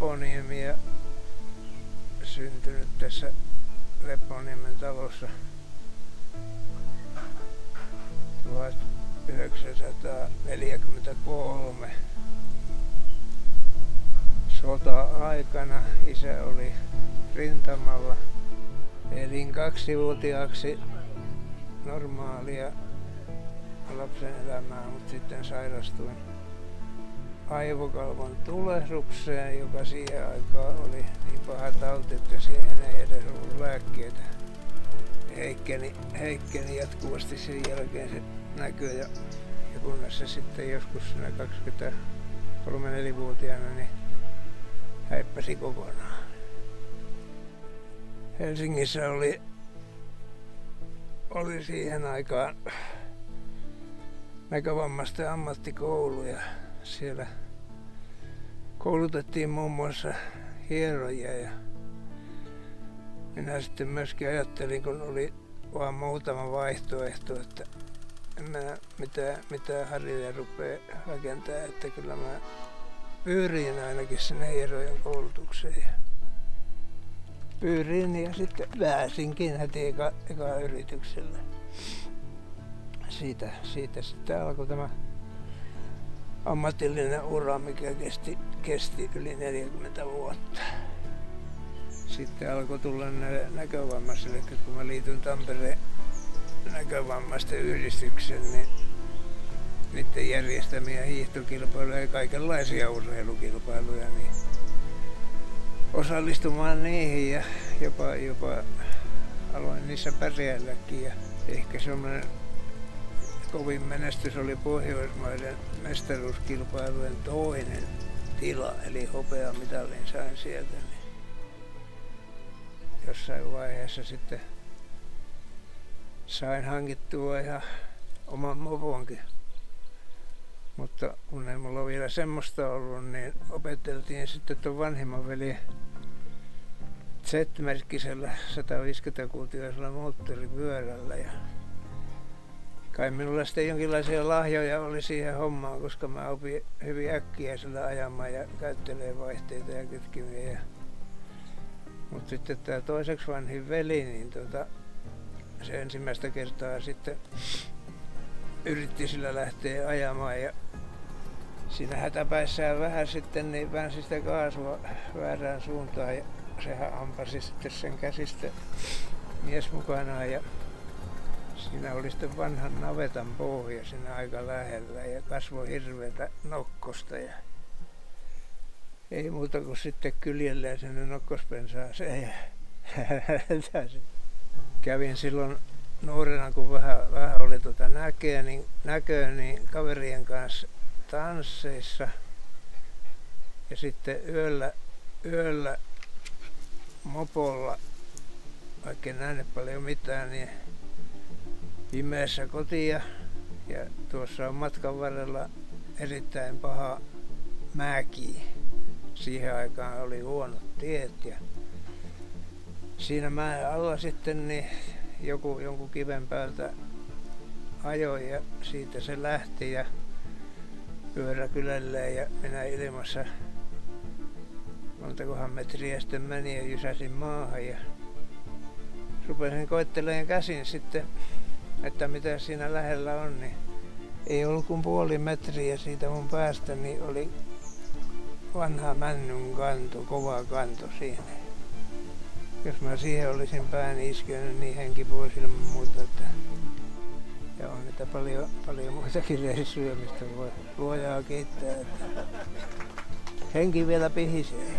Leponiemi ja syntynyt tässä Leponiemen talossa 1943. Sota-aikana isä oli rintamalla. Elin 2-vuotiaaksi normaalia lapsen elämää, mutta sitten sairastuin aivokalvon tulehdukseen, joka siihen aikaan oli niin paha tauti, että siihen ei edes ollut lääkkeitä. Heikkeni jatkuvasti sen jälkeen se näkö ja kunnes se sitten joskus siinä 23-4-vuotiaana niin häippäsi kokonaan. Helsingissä oli siihen aikaan näkövammaisten ammattikoulu ja siellä koulutettiin muun muassa hierojia ja minä sitten myöskin ajattelin, kun oli vaan muutama vaihtoehto, että en mä mitään harjoja rupea rakentamaan, että kyllä mä pyyriin ainakin sinne hierojen koulutukseen. Pyyriin ja sitten pääsinkin heti eka yrityksellä. Siitä sitten alkoi tämä ammatillinen ura, mikä kesti yli 40 vuotta. Sitten alkoi tulla näkövammaisille, kun mä liityin Tampereen näkövammaisten yhdistykseen, niin niiden järjestämiä hiihtokilpailuja ja kaikenlaisia urheilukilpailuja, niin osallistumaan niihin ja jopa aloin niissä pärjäilläkin. Ja ehkä semmoinen kovin menestys oli Pohjoismaiden mestaruuskilpailujen toinen tila, eli hopeamitalin sain sieltä. Niin jossain vaiheessa sitten sain hankittua ihan oman moponkin. Mutta kun ei mulla vielä semmoista ollut, niin opeteltiin sitten tuon vanhimman veljen Z-merkkisellä 150-kuutioisella moottoripyörällä. Ja kai minulla sitten jonkinlaisia lahjoja oli siihen hommaan, koska mä opin hyvin äkkiä sillä ajamaan ja käyttelee vaihteita ja kytkimiä. Mutta sitten tämä toiseksi vanhin veli, niin se ensimmäistä kertaa sitten yritti sillä lähteä ajamaan ja siinä hätäpäissään vähän sitten niin väänsi sitä kaasua väärään suuntaan ja sehän ampasi sitten sen käsistä mies mukanaan ja siinä oli sitten vanhan navetan pohja siinä aika lähellä ja kasvoi hirveätä nokkosta ja ei muuta kuin sitten kyljelleen sinne nokkospensaaseen ja kävin silloin nuorena, kun vähän oli näköä, niin kaverien kanssa tansseissa ja sitten yöllä mopolla, vaikka en nähnyt paljon mitään, niin pimeässä kotia ja tuossa on matkan varrella erittäin paha mäki. Siihen aikaan oli huonot tiet ja siinä mäen alla sitten niin jonkun kiven päältä ajoi ja siitä se lähti ja pyörä kylälleen ja minä ilmassa montakohan metriä sitten meni ja jysäsin maahan ja rupesin koettelemaan käsin sitten, että mitä siinä lähellä on, niin ei ollut kuin puoli metriä siitä mun päästä, niin oli vanha männyn kanto, kova kanto siinä. Jos mä siihen olisin pään iskenyt, niin henki pois ilman muuta. Ja on niitä paljon muitakin reissuja, mistä voi luojaa kiittää. Että henki vielä pihisee.